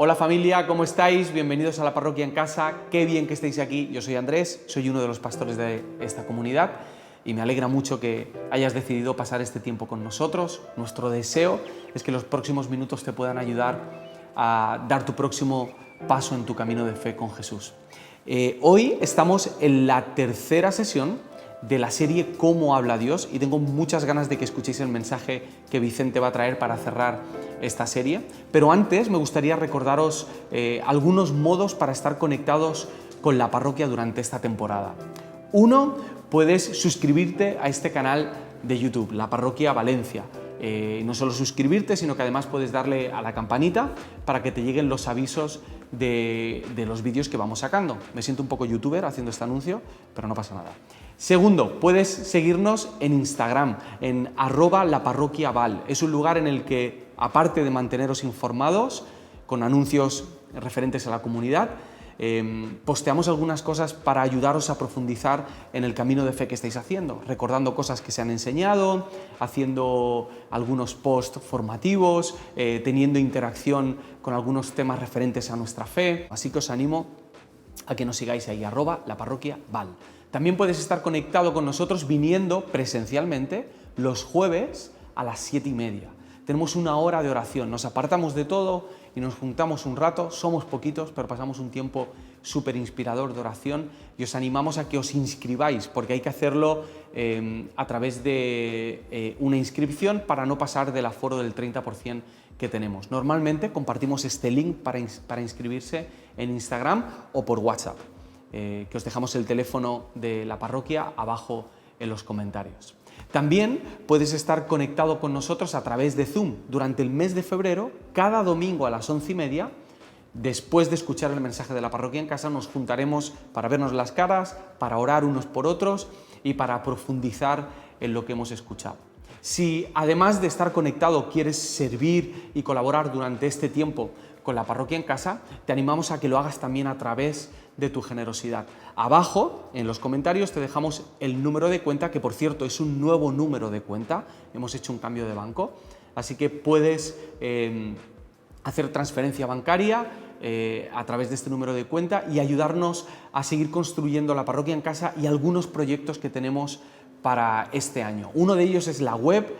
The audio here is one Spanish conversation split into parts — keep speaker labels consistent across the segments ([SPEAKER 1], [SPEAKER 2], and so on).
[SPEAKER 1] Hola familia, ¿cómo estáis? Bienvenidos a la Parroquia en Casa. Qué bien que estéis aquí. Yo soy Andrés, soy uno de los pastores de esta comunidad y me alegra mucho que hayas decidido pasar este tiempo con nosotros. Nuestro deseo es que los próximos minutos te puedan ayudar a dar tu próximo paso en tu camino de fe con Jesús. Hoy estamos en la tercera sesión de la serie Cómo habla Dios y tengo muchas ganas de que escuchéis el mensaje que Vicente va a traer para cerrar esta serie, pero antes me gustaría recordaros algunos modos para estar conectados con la parroquia durante esta temporada. Uno, puedes suscribirte a este canal de YouTube, La Parroquia Valencia. No solo suscribirte, sino que además puedes darle a la campanita para que te lleguen los avisos de los vídeos que vamos sacando. Me siento un poco youtuber haciendo este anuncio, pero no pasa nada. Segundo, puedes seguirnos en Instagram, en @laparroquiaval. Es un lugar en el que, aparte de manteneros informados con anuncios referentes a la comunidad, posteamos algunas cosas para ayudaros a profundizar en el camino de fe que estáis haciendo, recordando cosas que se han enseñado, haciendo algunos posts formativos, teniendo interacción con algunos temas referentes a nuestra fe. Así que os animo a que nos sigáis ahí, @laparroquiaval. También puedes estar conectado con nosotros viniendo presencialmente los jueves a las 7:30. Tenemos una hora de oración, nos apartamos de todo y nos juntamos un rato, somos poquitos, pero pasamos un tiempo súper inspirador de oración y os animamos a que os inscribáis, porque hay que hacerlo a través de una inscripción para no pasar del aforo del 30% que tenemos. Normalmente compartimos este link para inscribirse en Instagram o por WhatsApp, que os dejamos el teléfono de la parroquia abajo en los comentarios. También puedes estar conectado con nosotros a través de Zoom. Durante el mes de febrero, cada domingo a las 11:30, después de escuchar el mensaje de la Parroquia en Casa, nos juntaremos para vernos las caras, para orar unos por otros y para profundizar en lo que hemos escuchado. Si además de estar conectado quieres servir y colaborar durante este tiempo con la Parroquia en Casa, te animamos a que lo hagas también a través de tu generosidad. Abajo, en los comentarios, te dejamos el número de cuenta, que por cierto es un nuevo número de cuenta, hemos hecho un cambio de banco, así que puedes hacer transferencia bancaria a través de este número de cuenta y ayudarnos a seguir construyendo la Parroquia en Casa y algunos proyectos que tenemos para este año. Uno de ellos es la web,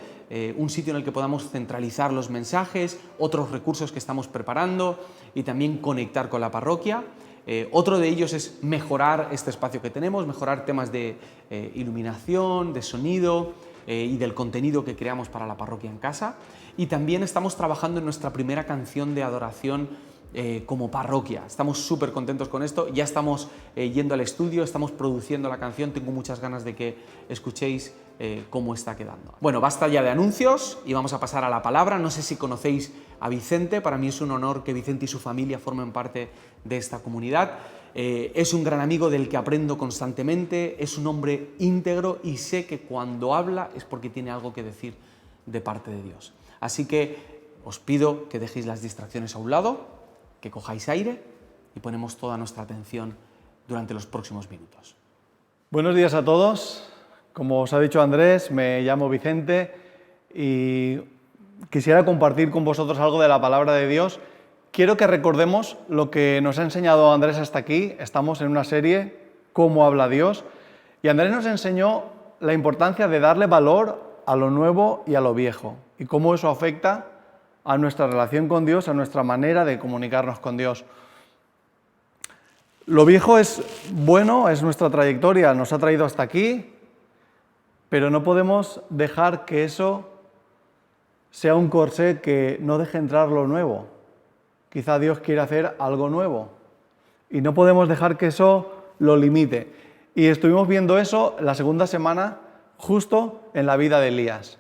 [SPEAKER 1] un sitio en el que podamos centralizar los mensajes, otros recursos que estamos preparando y también conectar con la parroquia. Otro de ellos es mejorar este espacio que tenemos, mejorar temas de iluminación, de sonido y del contenido que creamos para la Parroquia en Casa. Y también estamos trabajando en nuestra primera canción de adoración como parroquia. Estamos súper contentos con esto, ya estamos yendo al estudio, estamos produciendo la canción, tengo muchas ganas de que escuchéis cómo está quedando. Bueno, basta ya de anuncios y vamos a pasar a la palabra. No sé si conocéis a Vicente, para mí es un honor que Vicente y su familia formen parte de esta comunidad. Es un gran amigo del que aprendo constantemente, es un hombre íntegro y sé que cuando habla es porque tiene algo que decir de parte de Dios. Así que os pido que dejéis las distracciones a un lado, que cojáis aire y ponemos toda nuestra atención durante los próximos minutos.
[SPEAKER 2] Buenos días a todos. Como os ha dicho Andrés, me llamo Vicente y quisiera compartir con vosotros algo de la palabra de Dios. Quiero que recordemos lo que nos ha enseñado Andrés hasta aquí. Estamos en una serie, Cómo habla Dios, y Andrés nos enseñó la importancia de darle valor a lo nuevo y a lo viejo, y cómo eso afecta a nuestra relación con Dios, a nuestra manera de comunicarnos con Dios. Lo viejo es bueno, es nuestra trayectoria, nos ha traído hasta aquí, pero no podemos dejar que eso sea un corsé que no deje entrar lo nuevo. Quizá Dios quiere hacer algo nuevo y no podemos dejar que eso lo limite. Y estuvimos viendo eso la segunda semana justo en la vida de Elías.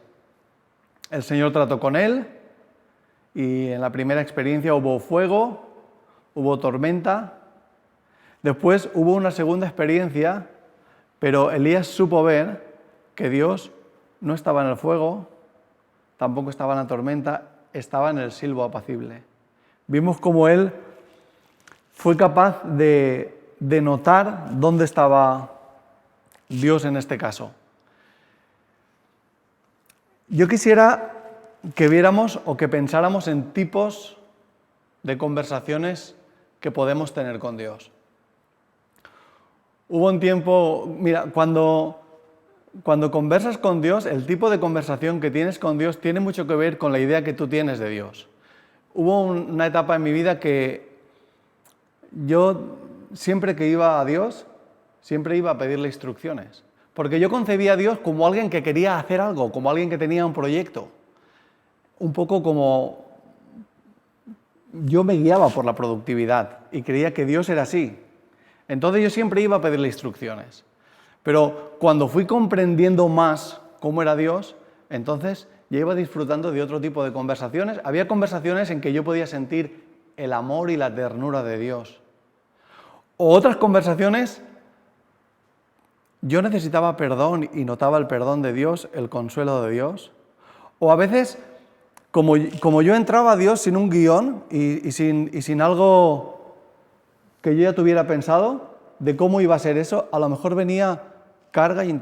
[SPEAKER 2] El Señor trató con él y en la primera experiencia hubo fuego, hubo tormenta. Después hubo una segunda experiencia, pero Elías supo ver que Dios no estaba en el fuego, tampoco estaba en la tormenta, estaba en el silbo apacible. Vimos cómo él fue capaz de notar dónde estaba Dios en este caso. Yo quisiera que viéramos o que pensáramos en tipos de conversaciones que podemos tener con Dios. Hubo un tiempo, mira, cuando conversas con Dios, el tipo de conversación que tienes con Dios tiene mucho que ver con la idea que tú tienes de Dios. Hubo una etapa en mi vida que yo, siempre que iba a Dios, siempre iba a pedirle instrucciones. Porque yo concebía a Dios como alguien que quería hacer algo, como alguien que tenía un proyecto. Un poco como yo me guiaba por la productividad y creía que Dios era así. Entonces yo siempre iba a pedirle instrucciones. Pero cuando fui comprendiendo más cómo era Dios, entonces ya iba disfrutando de otro tipo de conversaciones. Había conversaciones en que yo podía sentir el amor y la ternura de Dios. O otras conversaciones, yo necesitaba perdón y notaba el perdón de Dios, el consuelo de Dios. O a veces, como yo entraba a Dios sin un guión y sin algo que yo ya tuviera pensado de cómo iba a ser eso, a lo mejor venía carga y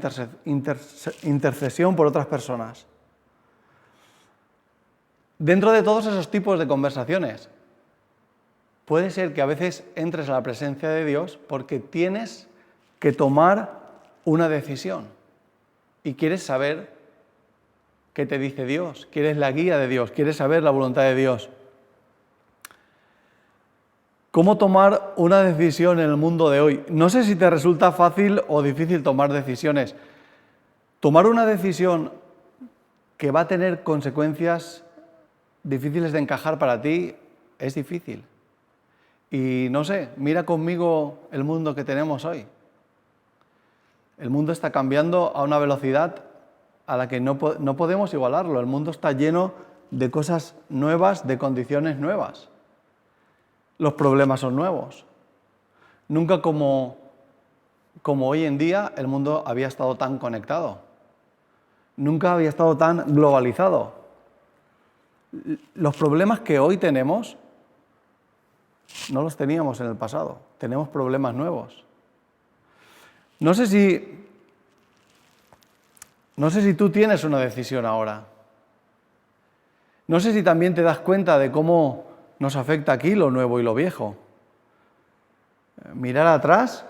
[SPEAKER 2] intercesión por otras personas. Dentro de todos esos tipos de conversaciones, puede ser que a veces entres a la presencia de Dios porque tienes que tomar una decisión y quieres saber qué te dice Dios, quieres la guía de Dios, quieres saber la voluntad de Dios. ¿Cómo tomar una decisión en el mundo de hoy? No sé si te resulta fácil o difícil tomar decisiones. Tomar una decisión que va a tener consecuencias difíciles de encajar para ti es difícil. Y no sé, mira conmigo el mundo que tenemos hoy. El mundo está cambiando a una velocidad a la que no podemos igualarlo. El mundo está lleno de cosas nuevas, de condiciones nuevas. Los problemas son nuevos. Nunca como hoy en día el mundo había estado tan conectado. Nunca había estado tan globalizado. Los problemas que hoy tenemos no los teníamos en el pasado. Tenemos problemas nuevos. No sé si tú tienes una decisión ahora. No sé si también te das cuenta de cómo nos afecta aquí lo nuevo y lo viejo. Mirar atrás,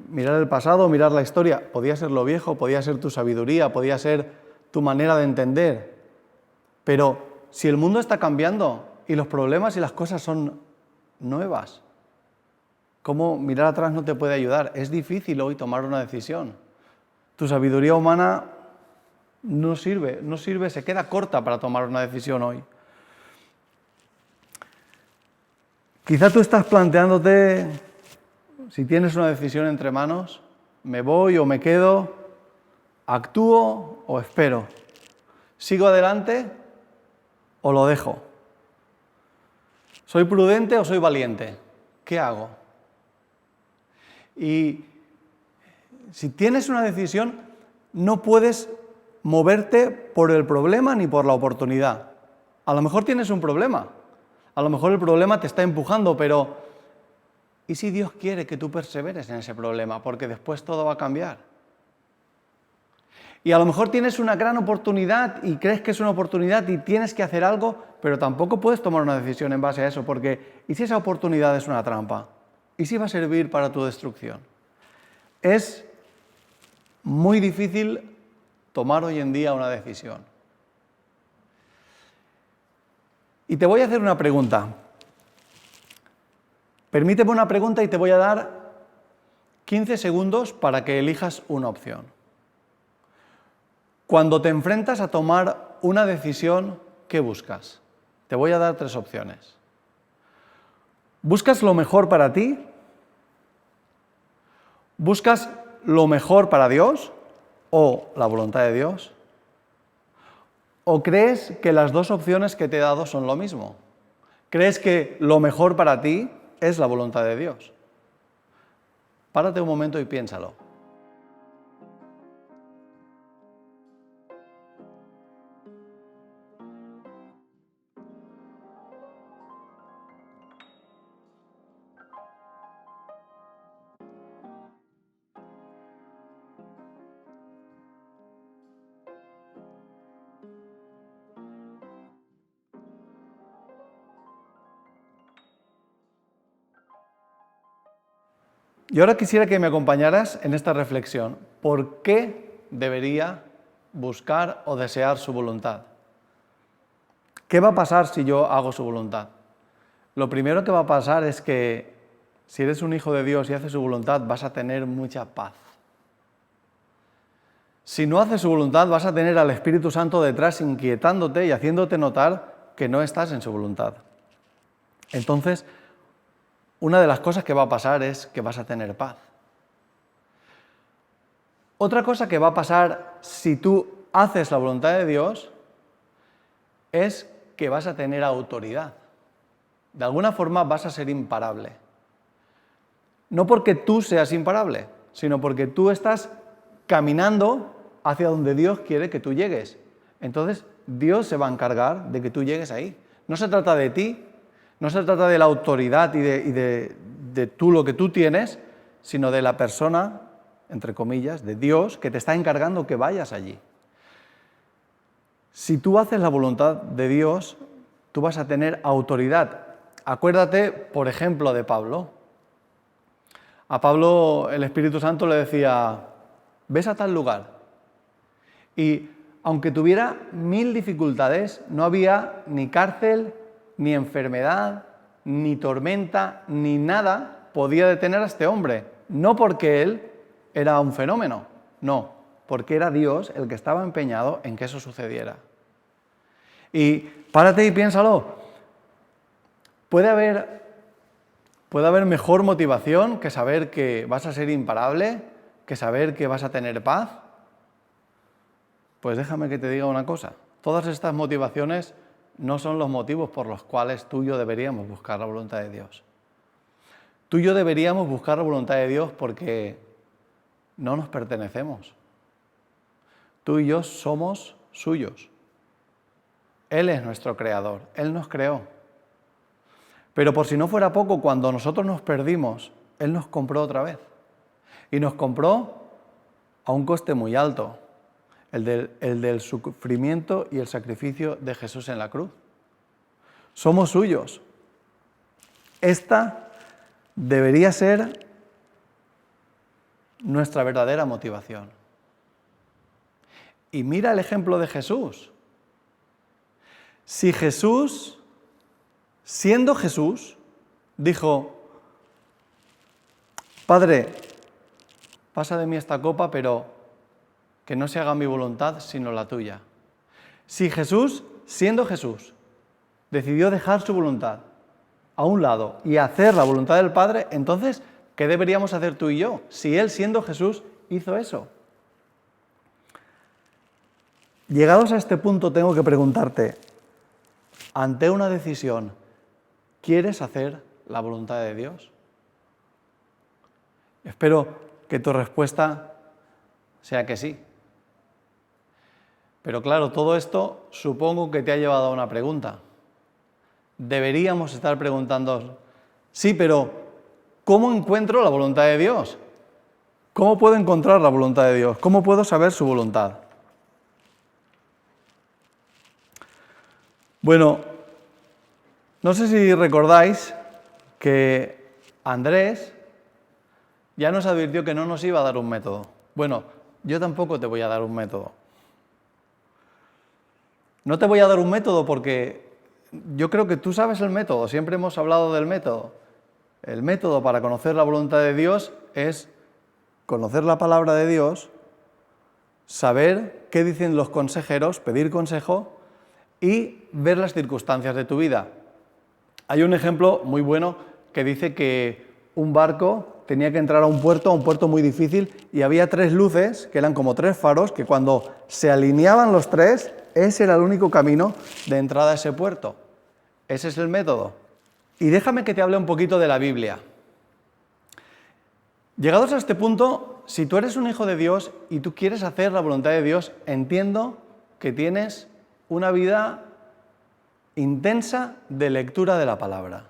[SPEAKER 2] mirar el pasado, mirar la historia, podía ser lo viejo, podía ser tu sabiduría, podía ser tu manera de entender. Pero si el mundo está cambiando y los problemas y las cosas son nuevas, ¿cómo mirar atrás no te puede ayudar? Es difícil hoy tomar una decisión. Tu sabiduría humana no sirve, se queda corta para tomar una decisión hoy. Quizá tú estás planteándote, si tienes una decisión entre manos, ¿me voy o me quedo? ¿Actúo o espero? ¿Sigo adelante o lo dejo? ¿Soy prudente o soy valiente? ¿Qué hago? Y si tienes una decisión, no puedes moverte por el problema ni por la oportunidad. A lo mejor tienes un problema. A lo mejor el problema te está empujando, pero ¿y si Dios quiere que tú perseveres en ese problema? Porque después todo va a cambiar. Y a lo mejor tienes una gran oportunidad y crees que es una oportunidad y tienes que hacer algo, pero tampoco puedes tomar una decisión en base a eso, porque ¿y si esa oportunidad es una trampa? ¿Y si va a servir para tu destrucción? Es muy difícil tomar hoy en día una decisión. Y te voy a hacer una pregunta. Permíteme una pregunta y te voy a dar 15 segundos para que elijas una opción. Cuando te enfrentas a tomar una decisión, ¿qué buscas? Te voy a dar 3 opciones. ¿Buscas lo mejor para ti? ¿Buscas lo mejor para Dios o la voluntad de Dios? ¿O crees que las 2 opciones que te he dado son lo mismo? ¿Crees que lo mejor para ti es la voluntad de Dios? Párate un momento y piénsalo. Y ahora quisiera que me acompañaras en esta reflexión. ¿Por qué debería buscar o desear su voluntad? ¿Qué va a pasar si yo hago su voluntad? Lo primero que va a pasar es que si eres un hijo de Dios y haces su voluntad, vas a tener mucha paz. Si no haces su voluntad, vas a tener al Espíritu Santo detrás inquietándote y haciéndote notar que no estás en su voluntad. Entonces, una de las cosas que va a pasar es que vas a tener paz. Otra cosa que va a pasar si tú haces la voluntad de Dios es que vas a tener autoridad. De alguna forma vas a ser imparable. No porque tú seas imparable, sino porque tú estás caminando hacia donde Dios quiere que tú llegues. Entonces, Dios se va a encargar de que tú llegues ahí. No se trata de ti, no se trata de la autoridad y de tú lo que tú tienes, sino de la persona, entre comillas, de Dios, que te está encargando que vayas allí. Si tú haces la voluntad de Dios, tú vas a tener autoridad. Acuérdate, por ejemplo, de Pablo. A Pablo el Espíritu Santo le decía, ves a tal lugar. Y aunque tuviera 1000 dificultades, no había ni cárcel, ni enfermedad, ni tormenta, ni nada podía detener a este hombre. No porque él era un fenómeno, no, porque era Dios el que estaba empeñado en que eso sucediera. Y párate y piénsalo. ¿Puede haber mejor motivación que saber que vas a ser imparable, que saber que vas a tener paz? Pues déjame que te diga una cosa. Todas estas motivaciones no son los motivos por los cuales tú y yo deberíamos buscar la voluntad de Dios. Tú y yo deberíamos buscar la voluntad de Dios porque no nos pertenecemos. Tú y yo somos suyos. Él es nuestro creador, Él nos creó. Pero por si no fuera poco, cuando nosotros nos perdimos, Él nos compró otra vez. Y nos compró a un coste muy alto, el del sufrimiento y el sacrificio de Jesús en la cruz. Somos suyos. Esta debería ser nuestra verdadera motivación. Y mira el ejemplo de Jesús. Si Jesús, siendo Jesús, dijo, Padre, pasa de mí esta copa, pero que no se haga mi voluntad sino la tuya. Si Jesús, siendo Jesús, decidió dejar su voluntad a un lado y hacer la voluntad del Padre, entonces, ¿qué deberíamos hacer tú y yo? Si Él, siendo Jesús, hizo eso. Llegados a este punto, tengo que preguntarte, ante una decisión, ¿quieres hacer la voluntad de Dios? Espero que tu respuesta sea que sí. Pero claro, todo esto supongo que te ha llevado a una pregunta. Deberíamos estar preguntando, sí, pero ¿cómo encuentro la voluntad de Dios? ¿Cómo puedo encontrar la voluntad de Dios? ¿Cómo puedo saber su voluntad? Bueno, no sé si recordáis que Andrés ya nos advirtió que no nos iba a dar un método. Bueno, yo tampoco te voy a dar un método. No te voy a dar un método porque yo creo que tú sabes el método, siempre hemos hablado del método. El método para conocer la voluntad de Dios es conocer la palabra de Dios, saber qué dicen los consejeros, pedir consejo y ver las circunstancias de tu vida. Hay un ejemplo muy bueno que dice que un barco tenía que entrar a un puerto muy difícil y había 3 luces, que eran como 3 faros, que cuando se alineaban los 3, ese era el único camino de entrada a ese puerto. Ese es el método. Y déjame que te hable un poquito de la Biblia. Llegados a este punto, si tú eres un hijo de Dios y tú quieres hacer la voluntad de Dios, entiendo que tienes una vida intensa de lectura de la palabra.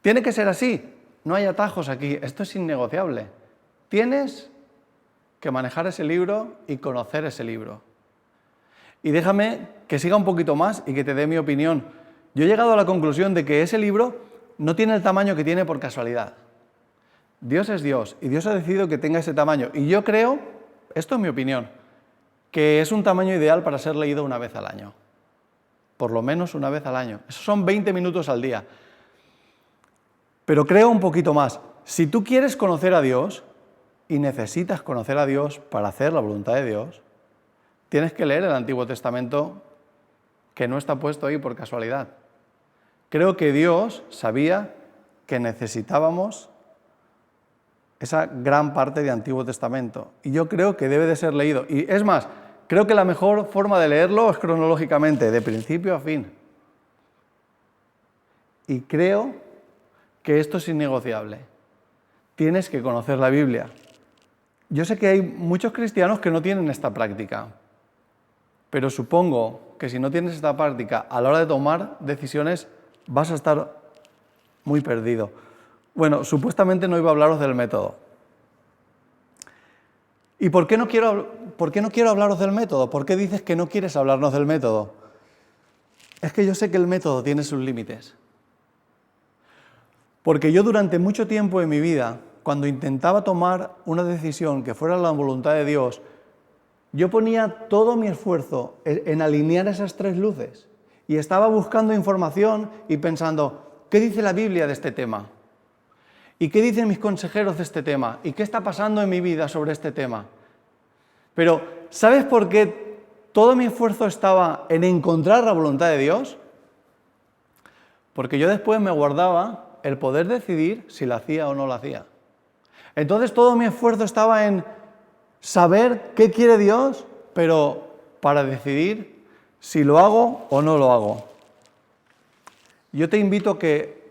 [SPEAKER 2] Tiene que ser así, no hay atajos aquí, esto es innegociable. Tienes que manejar ese libro y conocer ese libro. Y déjame que siga un poquito más y que te dé mi opinión. Yo he llegado a la conclusión de que ese libro no tiene el tamaño que tiene por casualidad. Dios es Dios y Dios ha decidido que tenga ese tamaño. Y yo creo, esto es mi opinión, que es un tamaño ideal para ser leído una vez al año. Por lo menos una vez al año. Eso son 20 minutos al día. Pero creo un poquito más. Si tú quieres conocer a Dios y necesitas conocer a Dios para hacer la voluntad de Dios, tienes que leer el Antiguo Testamento, que no está puesto ahí por casualidad. Creo que Dios sabía que necesitábamos esa gran parte de Antiguo Testamento. Y yo creo que debe de ser leído. Y es más, creo que la mejor forma de leerlo es cronológicamente, de principio a fin. Y creo que esto es innegociable. Tienes que conocer la Biblia. Yo sé que hay muchos cristianos que no tienen esta práctica, pero supongo que si no tienes esta práctica, a la hora de tomar decisiones vas a estar muy perdido. Bueno, supuestamente no iba a hablaros del método. ¿Y por qué no quiero hablaros del método? ¿Por qué dices que no quieres hablarnos del método? Es que yo sé que el método tiene sus límites. Porque yo durante mucho tiempo en mi vida, cuando intentaba tomar una decisión que fuera la voluntad de Dios, yo ponía todo mi esfuerzo en alinear esas tres luces. Y estaba buscando información y pensando, ¿qué dice la Biblia de este tema? ¿Y qué dicen mis consejeros de este tema? ¿Y qué está pasando en mi vida sobre este tema? Pero, ¿sabes por qué todo mi esfuerzo estaba en encontrar la voluntad de Dios? Porque yo después me guardaba el poder decidir si la hacía o no la hacía. Entonces todo mi esfuerzo estaba en saber qué quiere Dios, pero para decidir si lo hago o no lo hago. Yo te invito a que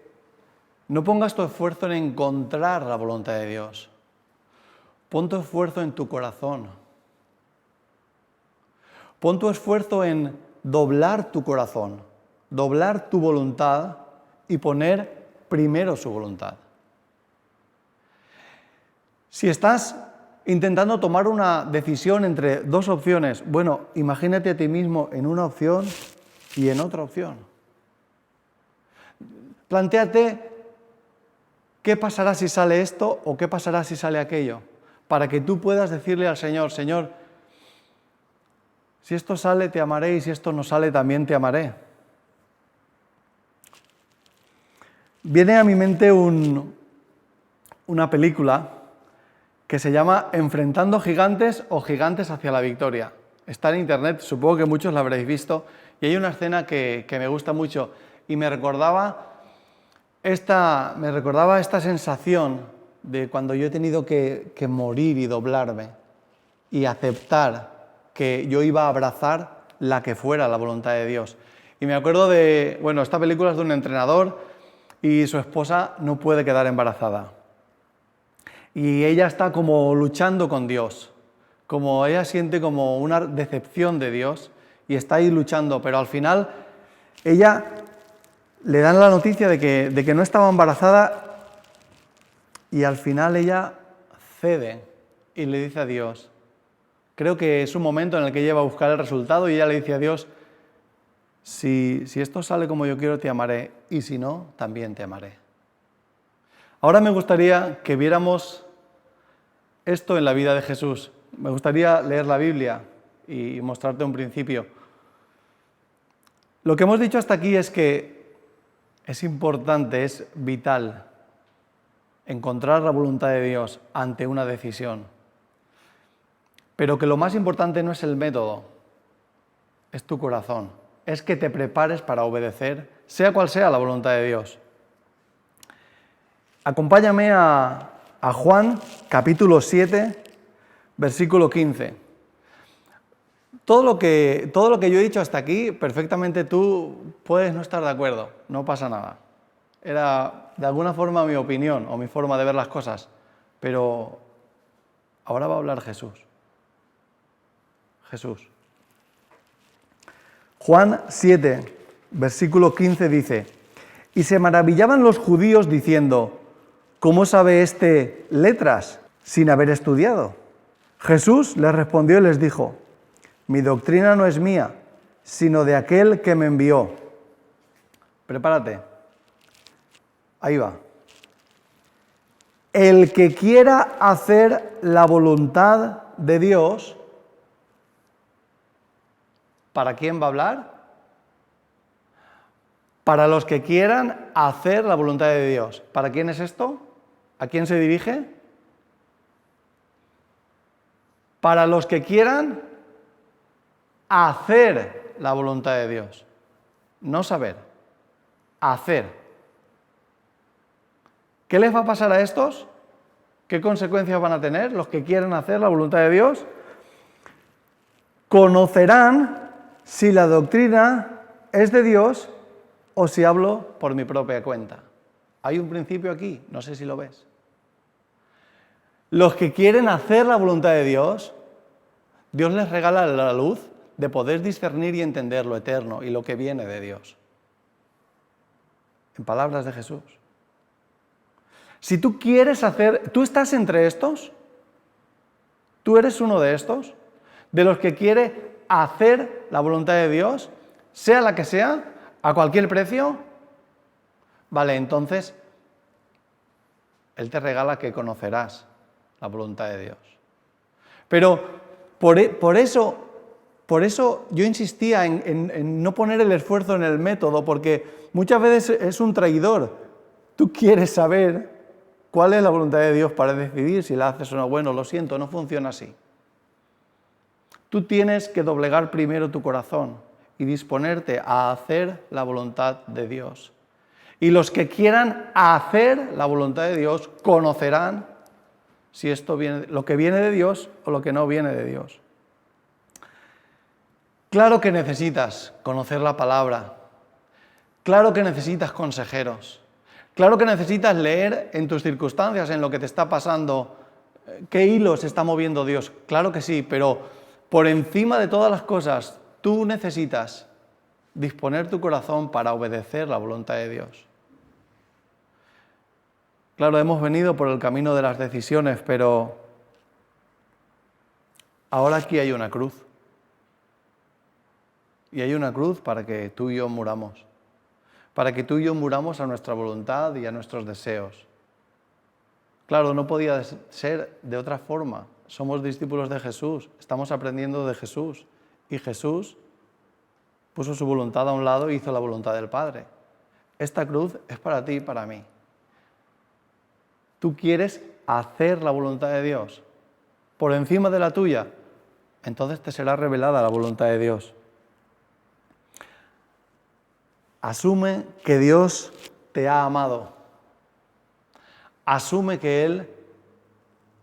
[SPEAKER 2] no pongas tu esfuerzo en encontrar la voluntad de Dios. Pon tu esfuerzo en tu corazón. Pon tu esfuerzo en doblar tu corazón, doblar tu voluntad y poner primero su voluntad. Si estás intentando tomar una decisión entre dos opciones, bueno, imagínate a ti mismo en una opción y en otra opción. Plantéate qué pasará si sale esto o qué pasará si sale aquello, para que tú puedas decirle al Señor, Señor, si esto sale te amaré y si esto no sale también te amaré. Viene a mi mente una película que se llama Enfrentando gigantes o Gigantes hacia la victoria. Está en internet, supongo que muchos la habréis visto, y hay una escena que me gusta mucho y me recordaba esta sensación de cuando yo he tenido que morir y doblarme y aceptar que yo iba a abrazar la que fuera la voluntad de Dios. Y me acuerdo esta película es de un entrenador y su esposa no puede quedar embarazada. Y ella está como luchando con Dios, como ella siente como una decepción de Dios y está ahí luchando, pero al final ella le dan la noticia de que no estaba embarazada y al final ella cede y le dice a Dios, creo que es un momento en el que ella va a buscar el resultado y ella le dice a Dios, si esto sale como yo quiero te amaré y si no, también te amaré. Ahora me gustaría que viéramos esto en la vida de Jesús. Me gustaría leer la Biblia y mostrarte un principio. Lo que hemos dicho hasta aquí es que es importante, es vital encontrar la voluntad de Dios ante una decisión. Pero que lo más importante no es el método, es tu corazón. Es que te prepares para obedecer, sea cual sea la voluntad de Dios. Acompáñame a Juan, capítulo 7, versículo 15. Todo lo que yo he dicho hasta aquí, perfectamente tú puedes no estar de acuerdo, no pasa nada. Era de alguna forma mi opinión o mi forma de ver las cosas, pero ahora va a hablar Jesús. Jesús. Juan 7, versículo 15 dice, y se maravillaban los judíos diciendo, ¿cómo sabe este letras sin haber estudiado? Jesús les respondió y les dijo, mi doctrina no es mía, sino de aquel que me envió. Prepárate. Ahí va. el que quiera hacer la voluntad de Dios, ¿para quién va a hablar? Para los que quieran hacer la voluntad de Dios. ¿Para quién es esto? ¿A quién se dirige? Para los que quieran hacer la voluntad de Dios. No saber, hacer. ¿Qué les va a pasar a estos? ¿Qué consecuencias van a tener los que quieren hacer la voluntad de Dios? Conocerán si la doctrina es de Dios o si hablo por mi propia cuenta. Hay un principio aquí, no sé si lo ves. Los que quieren hacer la voluntad de Dios, Dios les regala la luz de poder discernir y entender lo eterno y lo que viene de Dios. En palabras de Jesús. Si tú quieres hacer, tú estás entre estos, tú eres uno de estos, de los que quiere hacer la voluntad de Dios, sea la que sea, a cualquier precio, vale, entonces Él te regala que conocerás la voluntad de Dios. Pero por eso yo insistía en no poner el esfuerzo en el método, porque muchas veces es un traidor. Tú quieres saber cuál es la voluntad de Dios para decidir si la haces o no. Bueno, lo siento, no funciona así. Tú tienes que doblegar primero tu corazón y disponerte a hacer la voluntad de Dios. Y los que quieran hacer la voluntad de Dios conocerán si esto viene, lo que viene de Dios o lo que no viene de Dios. Claro que necesitas conocer la palabra. Claro que necesitas consejeros. Claro que necesitas leer en tus circunstancias, en lo que te está pasando, qué hilos está moviendo Dios. Claro que sí, pero por encima de todas las cosas, tú necesitas disponer tu corazón para obedecer la voluntad de Dios. Claro, hemos venido por el camino de las decisiones, pero ahora aquí hay una cruz. Y hay una cruz para que tú y yo muramos. Para que tú y yo muramos a nuestra voluntad y a nuestros deseos. Claro, no podía ser de otra forma. Somos discípulos de Jesús, estamos aprendiendo de Jesús. Y Jesús puso su voluntad a un lado e hizo la voluntad del Padre. Esta cruz es para ti y para mí. Tú quieres hacer la voluntad de Dios por encima de la tuya, entonces te será revelada la voluntad de Dios. Asume que Dios te ha amado. Asume que Él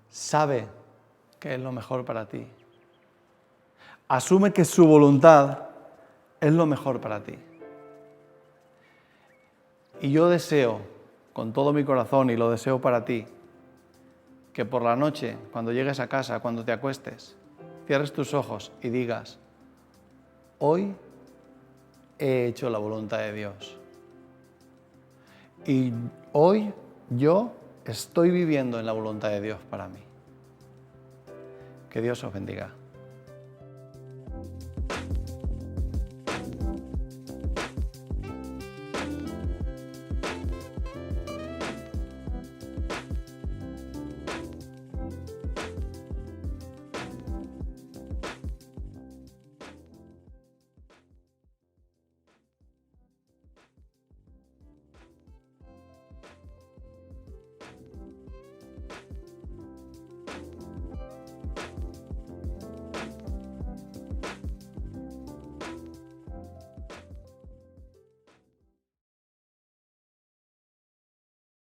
[SPEAKER 2] sabe que es lo mejor para ti. Asume que su voluntad es lo mejor para ti. Y yo deseo, con todo mi corazón, y lo deseo para ti, que por la noche, cuando llegues a casa, cuando te acuestes, cierres tus ojos y digas: hoy he hecho la voluntad de Dios. Y hoy yo estoy viviendo en la voluntad de Dios para mí. Que Dios os bendiga.